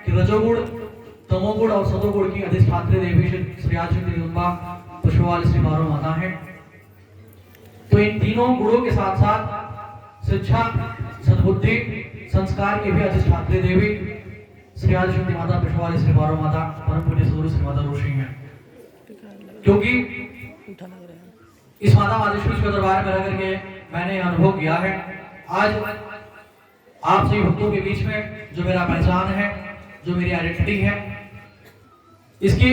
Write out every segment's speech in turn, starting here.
कि रजोगुण, तमोगुण और सतोगुण की अधिष्ठात्री देवी श्री आदिशक्ति जगदम्बा पुष्पवाली श्री बारो माता है। तो इन तीनों गुणों के साथ साथ शिक्षा, सद्बुद्धि, संस्कार की भी अधिष्ठात्री देवी श्री आदिशक्ति माता पुष्पवाली श्री बारो माता परम पूज्य सदगुरु श्री माता ऋषि हैं। क्योंकि इस माता आदिशक्ति के दरबार में रह करके मैंने अनुभव किया है, आज आप सभी भक्तों के बीच में जो मेरा पहचान है, जो मेरी आइडेंटिटी है, इसके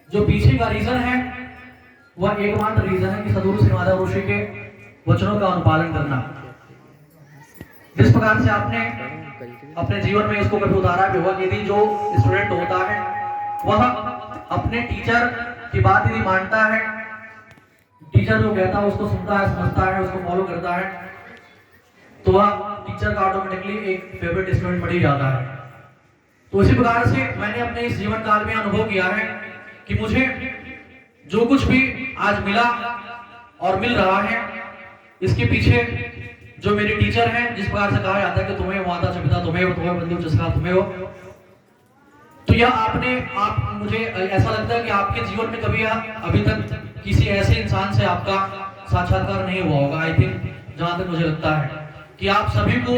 जो पीछे का रीजन है वह एकमात्र रीजन है कि सदगुरु श्री माता ऋषि के वचनों का अनुपालन करना। जिस प्रकार से आपने अपने जीवन में इसको कभी उतारा भी होगा, यदि जो स्टूडेंट होता है वह अपने टीचर की बात यदि मानता है, टीचर जो कहता है उसको सुनता है, समझता है, उसको फॉलो करता है, तो वह टीचर का ऑटोमेटिकली एक फेवरेट स्टूडेंट बन ही जाता है। तो इसी प्रकार से मैंने अपने इस जीवन काल में अनुभव किया है कि मुझे जो कुछ भी आज मिला और मिल रहा है, इसके पीछे जो मेरे टीचर हैं, जिस प्रकार से कहा जाता है कि तुम्हें माता पिता तुम्हें हो, तुम्हें बंधु जिसका तुम्हें हो, तो यह आप मुझे ऐसा लगता है कि आपके जीवन में कभी अभी तक किसी ऐसे इंसान से आपका साक्षात्कार नहीं हुआ होगा। आई थिंक जहां तक मुझे लगता है कि आप सभी को,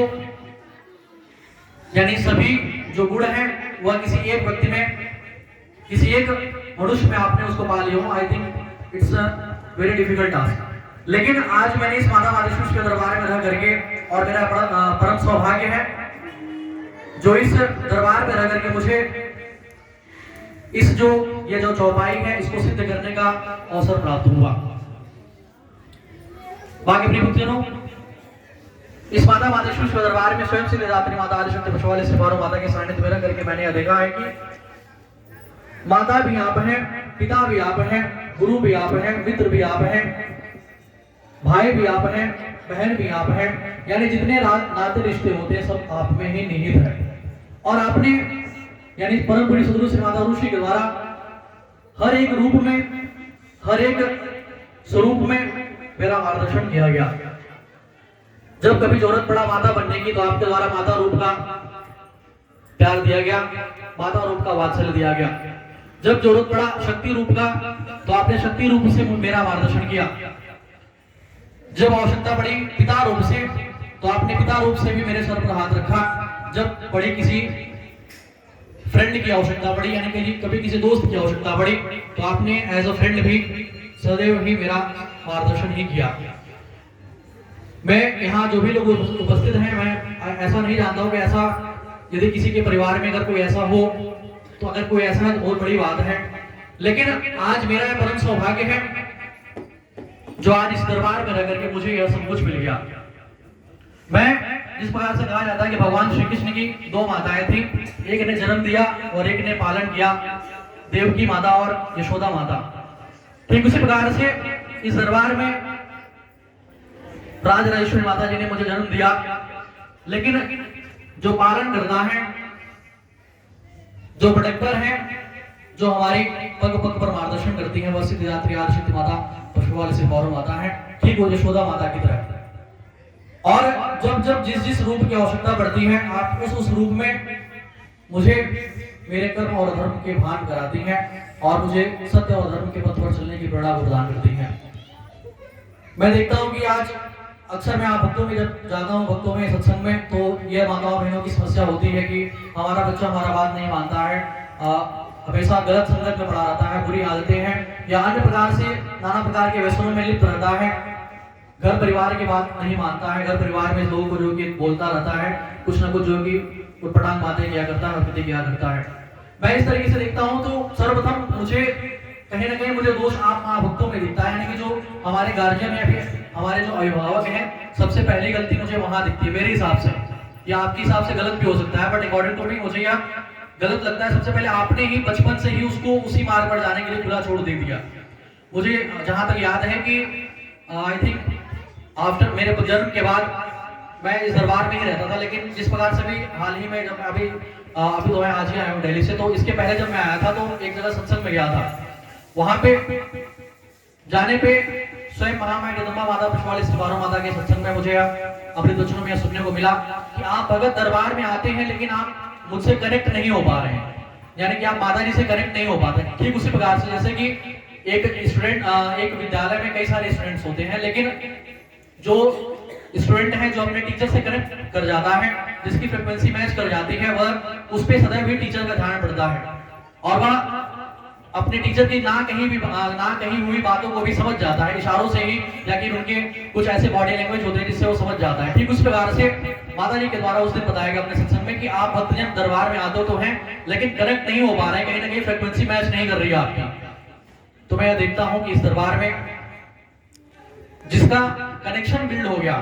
यानी सभी जो गुण हैं वह किसी एक व्यक्ति में, किसी एक मनुष्य में आपने उसको पा लिया हो। I think it's a very difficult task. लेकिन आज मैंने इस माता आदिशक्ति के दरबार में रह करके, और मेरा परम सौभाग्य है जो इस दरबार में रह करके मुझे इस ये जो चौपाई है इसको सिद्ध करने का अवसर प्राप्त हुआ। बाकी प्रिय भक्तजनों, इस माता आदिशक्ति के दरबार में स्वयं से अपनी माता आदिशक्ति पुष्पवाली श्री बारो माता के सानिध्य में रह करके मैंने यह देखा है कि माता भी आप हैं, पिता भी आप हैं, गुरु भी आप हैं, मित्र भी आप हैं, भाई भी आप हैं, बहन भी आप हैं, यानी जितने नाते रिश्ते होते हैं सब आप में ही निहित है। और आपने यानी परम पूज्य सदगुरु श्री माता ऋषि के द्वारा हर एक रूप में, हर एक स्वरूप में मेरा मार्गदर्शन किया गया। जब कभी जरूरत पड़ा माता बनने की, तो आपके द्वारा माता रूप का प्यार दिया गया, माता रूप का वात्सल्य दिया गया। जब जरूरत पड़ा शक्ति रूप का, तो आपने शक्ति रूप से मेरा मार्गदर्शन किया। जब आवश्यकता पड़ी पिता रूप से, तो आपने पिता रूप से भी मेरे सर पर हाथ रखा। जब पड़ी किसी फ्रेंड की आवश्यकता पड़ी, यानी कि कभी किसी दोस्त की आवश्यकता पड़ी, तो आपने एज अ फ्रेंड भी सदैव ही मेरा मार्गदर्शन ही किया। मैं यहाँ जो भी लोग उपस्थित हैं, मैं ऐसा नहीं जानता हूँ कि ऐसा यदि किसी के परिवार में अगर कोई ऐसा हो, तो अगर कोई ऐसा है तो बहुत बड़ी बात है। लेकिन आज मेरा यह परम सौभाग्य है जो आज इस दरबार में रह करके मुझे यह सब कुछ मिल गया। मैं जिस प्रकार से कहा जाता है कि भगवान श्री कृष्ण की दो माताएं थी, एक ने जन्म दिया और एक ने पालन किया, देवकी माता और यशोदा माता। ठीक उसी प्रकार से इस दरबार में राजराजेश्वरी माता जी ने मुझे जन्म दिया, लेकिन जो पालन करता है, जो प्रोटेक्टर है, जो हमारी पग पग पर मार्गदर्शन करती है, वह सिद्धिदात्री आदिशक्ति माता पुष्पवाली श्री बारो माता है, ठीक वो यशोदा माता की तरह। और जब जब जिस रूप की आवश्यकता पड़ती है, आप उस रूप में मुझे मेरे कर्म और धर्म के भान कराती हैं और मुझे सत्य और धर्म के पथ पर चलने की प्रेरणा प्रदान करती हैं। मैं देखता हूँ कि आज अक्सर मैं आप भक्तों में जब जाता हूँ, भक्तों में सत्संग में, तो यह माताओं बहनों की समस्या होती है कि हमारा बच्चा हमारा बात नहीं मानता है, हमेशा गलत संगत में पड़ा रहता है, बुरी आदतें हैं या अन्य प्रकार से नाना प्रकार के व्यसनों में लिप्त रहता है, घर परिवार की बात नहीं मानता है, घर परिवार में लोगों को जो कि बोलता रहता है, कुछ ना कुछ जो कि उटपटांग बातें किया करता है, हरकतें किया करता है। मैं इस तरीके से देखता हूँ तो सर्वप्रथम मुझे कहीं ना कहीं मुझे दोष आप भक्तों में दिखता है, यानी कि जो हमारे गार्जियन या फिर हमारे जो अभिभावक हैं, सबसे पहली गलती मुझे वहां दिखती है मेरे हिसाब से, या आपके हिसाब से गलत भी हो सकता है, बट अकॉर्डिंग टू मी मुझे यह गलत लगता है। सबसे पहले आपने ही बचपन से ही उसको उसी मार्ग पर जाने के लिए खुला छोड़ दे दिया। मुझे जहां तक याद है कि आई थिंक आफ्टर मेरे जन्म के बाद मैं इस दरबार में ही रहता था, लेकिन जिस प्रकार से भी हाल ही में जब मैं अभी तो मैं आज ही आया हूँ दिल्ली से, तो इसके पहले जब मैं आया था तो एक जगह सत्संग में गया था। वहां पे जाने पे स्वयं महामाई जगदम्बा माता पुष्पवाली श्री बारो माता के सत्संग में मुझे अपने दर्शनों में सुनने को मिला कि आप भगत दरबार में आते हैं, लेकिन आप मुझसे कनेक्ट नहीं हो पा रहे हैं, यानी कि आप माता जी से कनेक्ट नहीं हो पाते। ठीक उसी प्रकार से जैसे कि एक स्टूडेंट, एक विद्यालय में कई सारे स्टूडेंट्स होते हैं, लेकिन जो स्टूडेंट है जो अपने टीचर से कनेक्ट कर जाता है, जिसकी फ्रीक्वेंसी मैच कर जाती है, वह उस पर सदैव भी टीचर का ध्यान पड़ता है और वह अपने टीचर की ना कही हुई बातों को भी समझ जाता है इशारों से ही, या कि उनके कुछ ऐसे बॉडी लैंग्वेज होते हैं जिससे वो समझ जाता है। ठीक उस प्रकार से माता जी के द्वारा उस दिन बताया गया अपने सत्संग में कि आप भक्तजन दरबार में आते तो हैं, लेकिन कनेक्ट नहीं हो पा रहे हैं, कहीं ना कहीं फ्रीक्वेंसी मैच नहीं कर रही है आपकी। तो मैं देखता हूं कि इस दरबार में जिसका कनेक्शन बिल्ड हो गया,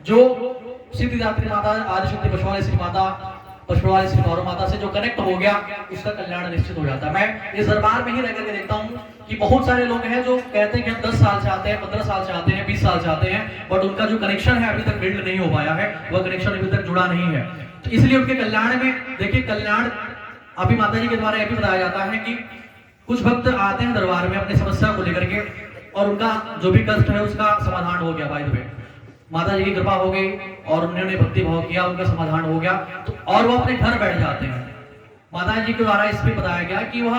जो सिद्धिदात्री माता, आदिशक्ति पशुवाली श्री माता, पशुवाली श्री गौरव माता से जो कनेक्ट हो गया, उसका कल्याण निश्चित हो जाता है। मैं इस दरबार में ही रह करके देखता हूँ कि बहुत सारे लोग हैं जो कहते हैं कि हम 10 साल से आते हैं, 15 साल से आते हैं, 20 साल से आते हैं, बट उनका जो कनेक्शन है अभी तक बिल्ड नहीं हो पाया है, वह कनेक्शन अभी तक जुड़ा नहीं है। तो इसलिए उनके कल्याण में देखिए, कल्याण अभी माता जी के द्वारा यह भी बताया जाता है कि कुछ भक्त आते हैं दरबार में अपनी समस्या को लेकर के, और उनका जो भी कष्ट है उसका समाधान हो गया। बाय द वे माता जी की कृपा हो गई और उन्होंने भक्ति भाव किया, उनका समाधान हो गया, तो और वो अपने घर बैठ जाते हैं। माता जी के द्वारा इस पे बताया गया कि वह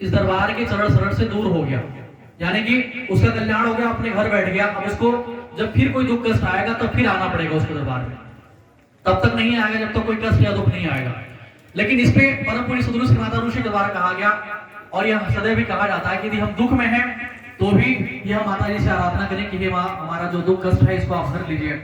इस दरबार के चरण शरण से दूर हो गया, यानी कि उसका कल्याण हो गया, अपने घर बैठ गया। अब उसको जब फिर कोई दुख कष्ट आएगा तब फिर आना पड़ेगा उसके दरबार में, तब तक नहीं आएगा जब तक कोई कष्ट या दुख नहीं आएगा। लेकिन इस पे परम पूज्य सद्गुरु श्री माता ऋषि के द्वारा कहा गया, और यह सदैव भी कहा जाता है कि यदि हम दुख में हैं तो भी यह माता जी से आराधना करें कि हे माँ, हमारा जो दुख कष्ट है इसको आप हर लीजिए,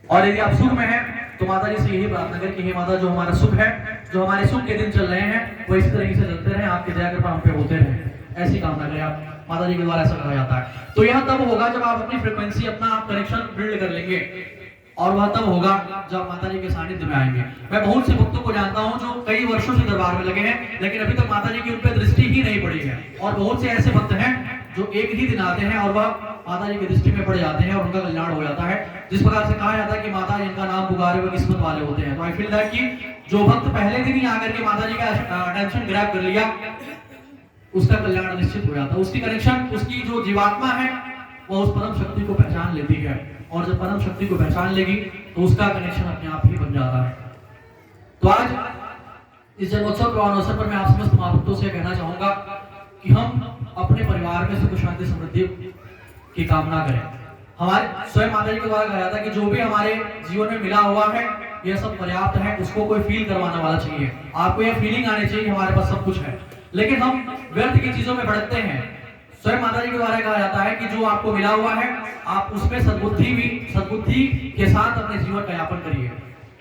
और यदि आप सुख में हैं तो माता जी से यही प्रार्थना करें कि हे माता, जो हमारा सुख है, जो हमारे सुख के दिन चल रहे हैं, वो इस तरह से चलते रहे, आपकी दया कृपा हम पे होते रहे, ऐसी कामना करें आप। माता जी के द्वारा ऐसा कहा जाता है। तो यह तब होगा जब आप अपनी फ्रीक्वेंसी, अपना आप कनेक्शन बिल्ड कर लेंगे, और वह तब होगा जब माता जी के सानिध्य में आएंगे। मैं बहुत से भक्तों को जानता हूं जो कई वर्षों से दरबार में लगे हैं, लेकिन अभी तक माता जी की उन पर दृष्टि ही नहीं पड़ी है, और बहुत से ऐसे भक्त हैं जो एक ही दिन आते हैं और वह माता जी की दृष्टि में पड़ जाते हैं और उनका कल्याण हो जाता है। जिस प्रकार से कहा जाता है कि माता जिनका नाम पुकारे वो किस्मत वाले होते हैं। तो आई फील दैट कि जो भक्त पहले दिन ही आकर के माता जी का अटेंशन ग्रैब कर लिया, उसका कल्याण निश्चित हो जाता है। उसकी कनेक्शन, उसकी जो जीवात्मा है वो उस परम शक्ति को पहचान लेती है, और जब परम शक्ति को पहचान लेगी तो उसका कनेक्शन अपने आप ही बन जाता है। तो आज इस जन्मोत्सव के अवसर पर मैं आप समस्त माँ भक्तों से कहना चाहूंगा कि हम अपने परिवार में सुख शांति समृद्धि की कामना करें। हमारे स्वयं माता जी के द्वारा कहा जाता है कि जो भी हमारे जीवन में मिला हुआ है यह सब पर्याप्त है, उसको कोई फील करवाने वाला चाहिए। आपको यह फीलिंग आनी चाहिए कि हमारे पास सब कुछ है, लेकिन हम व्यर्थ की चीजों में भटकते हैं। स्वयं माता जी के द्वारा कहा जाता है कि जो आपको मिला हुआ है आप उसमें सद्बुद्धि के साथ अपने जीवन का यापन करिए।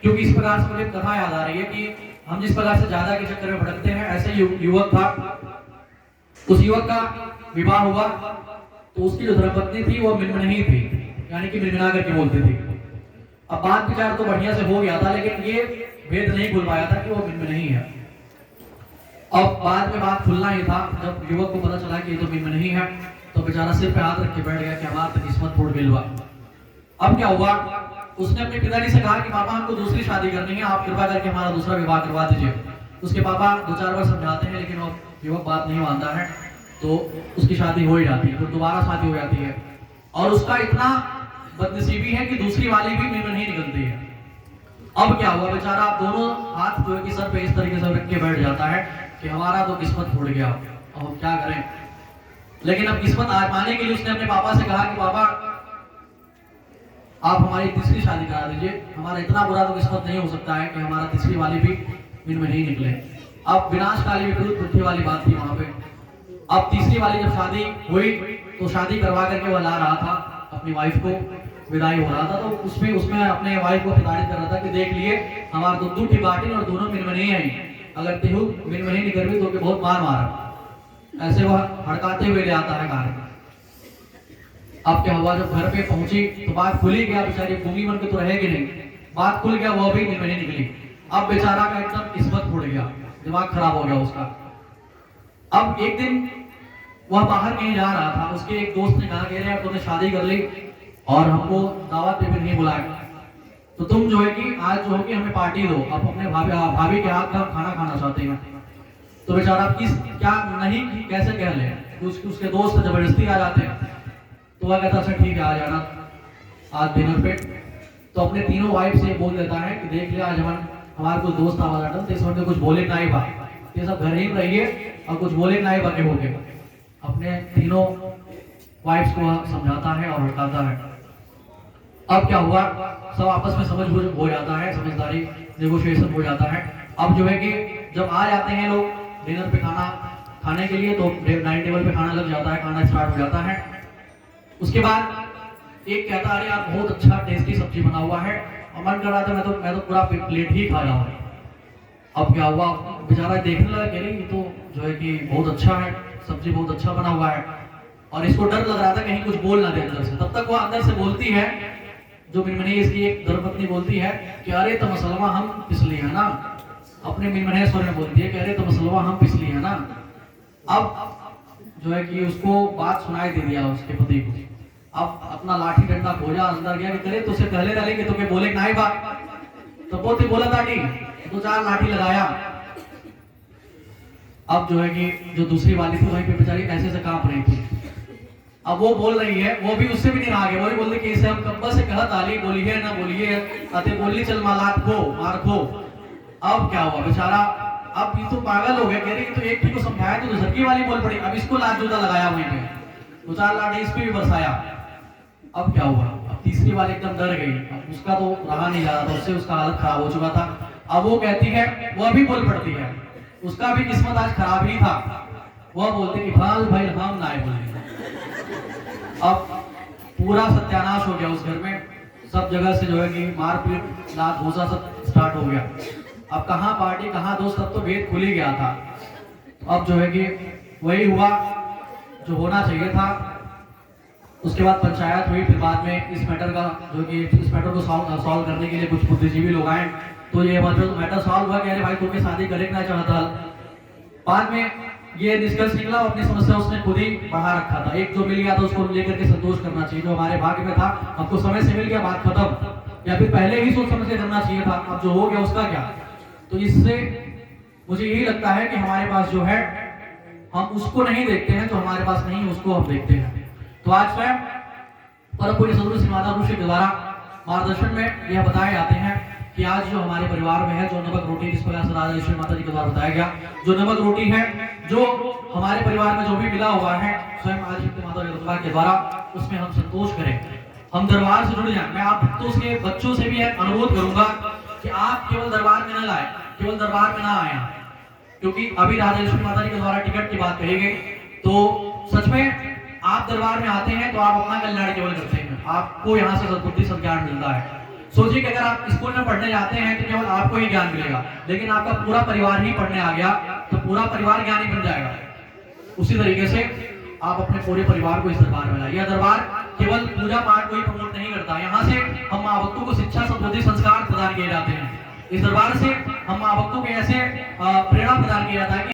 क्योंकि इस प्रकार से मुझे कथा याद आ रही है कि हम जिस प्रकार से ज्यादा के चक्कर में भटकते हैं, ऐसे युवक था, उस युवक का विवाह हुआ तो उसकी जो धर्मपत्नी थी वो मिनमिनी थी, यानी कि मिनमिना करके बोलती थी। अब बात विचार तो बढ़िया से हो गया था, लेकिन ये भेद नहीं खुल पाया था कि वो मिनमिनी है। अब बाद में बात खुलना ही था, जब युवक को पता चला कि ये तो मिनमिनी है, तो बेचारा सिर पे हाथ रख के बैठ गया कि हमारा तो किस्मत फूट गई हुआ। अब क्या हुआ, उसने अपने पिताजी से कहा कि पापा हमको दूसरी शादी करनी है, आप कृपा करके हमारा दूसरा विवाह करवा दीजिए। उसके पापा 2-4 बार समझाते हैं, लेकिन वो युवक बात नहीं मानता है, तो उसकी शादी हो ही जाती है, फिर दोबारा शादी हो जाती है, और उसका इतना बदनसीबी है कि दूसरी वाली भी मिनमिनी ही निकलती है। अब क्या हुआ, बेचारा दोनों हाथ धोए के सर पे इस तरीके से रख के बैठ जाता है कि हमारा तो किस्मत फूट गया, अब हम क्या करें। लेकिन अब किस्मत आजमाने के लिए उसने अपने पापा से कहा कि पापा आप हमारी तीसरी शादी करा दीजिए, हमारा इतना बुरा तो किस्मत नहीं हो सकता है कि हमारा तीसरी वाली भी मिनमिनी निकले। अब विनाशकाली विपरीत बुद्धि वाली बात थी वहां पे। अब तीसरी वाली जब शादी हुई तो शादी करवा करके वो ला रहा था अपनी वाइफ को, विदाई हो रहा था, तो उसमें अपने वाइफ को प्रताड़ित कर रहा था कि देख लिए हमारा दुद्दू की बाटी और दोनों मिनमिनी है, अगर तेहू मिनमिनी निकल गई तो के बहुत मार मारा, ऐसे वह हड़काते हुए ले आता है घर। अब क्या हुआ, जब घर पे पहुंची तो बात खुल ही गया, बेचारी गूंगी बन के तो रहेगी नहीं, बात खुल गया, वो भी मिनमिनी निकली। अब बेचारा का एकदम किस्मत फूट गया, दिमाग खराब हो गया उसका। अब एक दिन वह बाहर कहीं जा रहा था, उसके एक दोस्त ने कहा कि यार तुमने शादी कर ली और हमको दावत पे भी नहीं बुलाया, तो तुम जो है कि आज जो है कि हमें पार्टी दो, आप अपने भाभी के हाथ का खाना खाना चाहते हैं। तो बेचारा क्या नहीं कैसे कह ले, उसके दोस्त जबरदस्ती आ जाते हैं, तो वह कहता अच्छा ठीक है आ जाना आज डिनर पे। तो अपने तीनों वाइफ से बोल देता है कि देख लिया आज हम हमारे कुछ दोस्त आवाज आटा तो इसमें कुछ बोले ना ही बात, ये सब घर ही रहिए और कुछ बोले ना ही बाकी हो गए। अपने तीनों वाइफ्स को समझाता है और हटाता है। अब क्या हुआ, सब आपस में समझ हो जाता है, समझदारी नेगोशिएशन हो जाता है। अब जो है कि जब आ जाते हैं लोग डिनर पे खाना खाने के लिए तो डाइनिंग टेबल पे खाना लग जाता है, खाना स्टार्ट हो जाता है। उसके बाद एक कहता है अरे यार बहुत अच्छा टेस्टी सब्जी बना हुआ है, और मन कर रहा था मैं तो पूरा प्लेट ही खा जाऊँ। अब क्या हुआ, बेचारा देखने लगा कि ये तो जो है कि बहुत अच्छा है, सब्जी बहुत अच्छा बना हुआ है, और इसको डर लग रहा था कहीं कुछ बोल ना दे अंदर से। तब तक वो अंदर से बोलती है, जो मिनमनी इसकी एक धर्मपत्नी बोलती है कि अरे तो मसलमा हम पिसली है ना, अपने मिनमने स्वर में बोलती है कि अरे तो मसलमा हम पिसली है ना। अब जो है कि उसको बात सुनाई दे दिया उसके पति को। अब अपना लाठी डंडा खोजा, अंदर गया कि करे तो उसे पहले डालेंगे तो क्या बोले ना ही बात, तो पोती बोला था ठीक, तो 4 लाठी लगाया। अब जो है कि जो दूसरी वाली थी वहीं पे बेचारी ऐसे से कांप रही थी। अब वो बोल रही है, वो भी उससे भी नहीं रहा गया, वो भी बोल रही कि इसे हम कब्बा से कहत आली बोलिए ना बोलिए, अते बोली चल मालात को मार खो। अब क्या हुआ बेचारा, अब ये तो पागल हो गया, कह रही तो एक को समझाया तो झटकी वाली बोल पड़ी, अब इसको लात जूता लगाया वहीं पे, 2-4 लाठी इस पे भी बरसाया। अब क्या हुआ, अब तीसरी वाली एकदम डर गई, अब उसका तो रहा नहीं जा रहा था, उससे उसका हालत खराब हो चुका था। अब वो कहती है, वो अभी बोल पड़ती है, उसका भी किस्मत आज खराब ही था, वह बोलते कि भाई हम ना बोले। अब पूरा सत्यानाश हो गया उस घर में, सब जगह से जो है कि मारपीट लात घोसा सब स्टार्ट हो गया। अब कहाँ पार्टी कहाँ दोस्त, अब तो भेद खुल ही गया था। अब जो है कि वही हुआ जो होना चाहिए था। उसके बाद पंचायत हुई, फिर बाद में इस मैटर का जो कि इस मैटर को सॉल्व करने के लिए कुछ बुद्धिजीवी लोग आए, तो ये मैटर सॉल्व हुआ कि अरे भाई तुमने शादी करे ना चाहता। बाद में ये निष्कर्ष निकला, अपनी समस्या उसने खुद ही बढ़ा रखा था। एक जो मिल गया था उसको लेकर के संतोष करना चाहिए, जो हमारे भाग्य में था हमको समय से मिल गया, बात खत्म, या फिर पहले ही सोच समझ के करना चाहिए था, अब जो हो गया उसका क्या। तो इससे मुझे यही लगता है कि हमारे पास जो है हम उसको नहीं देखते हैं, जो हमारे पास नहीं उसको हम देखते हैं। तो आज स्वयं परम पूज्य सदगुरु श्री माता ऋषि के द्वारा मार्गदर्शन में यह बताए जाते हैं कि आज जो हमारे परिवार में है, जो नमक रोटी जिस प्रकार से राजा माता जी के द्वारा बताया गया, जो नमक रोटी है जो हमारे परिवार में जो भी मिला हुआ है स्वयं आज माता जगदम्बा के द्वारा, उसमें हम संतोष करें, हम दरबार से जुड़ जाएं। मैं आप भक्तों के बच्चों से भी अनुरोध करूंगा कि आप केवल दरबार में न लाए, केवल दरबार में ना आए, क्योंकि अभी राजा माता जी के द्वारा टिकट की बात कही गई, तो सच में आप दरबार में आते हैं तो आप अपना कल्याण केवल करते हैं, आपको यहाँ से सद्बुद्धि सज्ञान मिलता है। सोचिए कि अगर आप स्कूल में पढ़ने जाते हैं तो केवल आपको ही ज्ञान मिलेगा, लेकिन आपका पूरा परिवार ही पढ़ने आ गया तो पूरा परिवार ज्ञानी बन जाएगा। उसी तरीके से आप अपने पूरे परिवार को इस दरबार में लाइए। यह दरबार केवल पूजा पाठ को ही प्रमोट नहीं करता, यहाँ से हम माँ भक्तों को शिक्षा सद्बुद्धि संस्कार प्रदान किए जाते हैं। इस दरबार से हम माँ भक्तों को ऐसे प्रेरणा प्रदान किया जाता है कि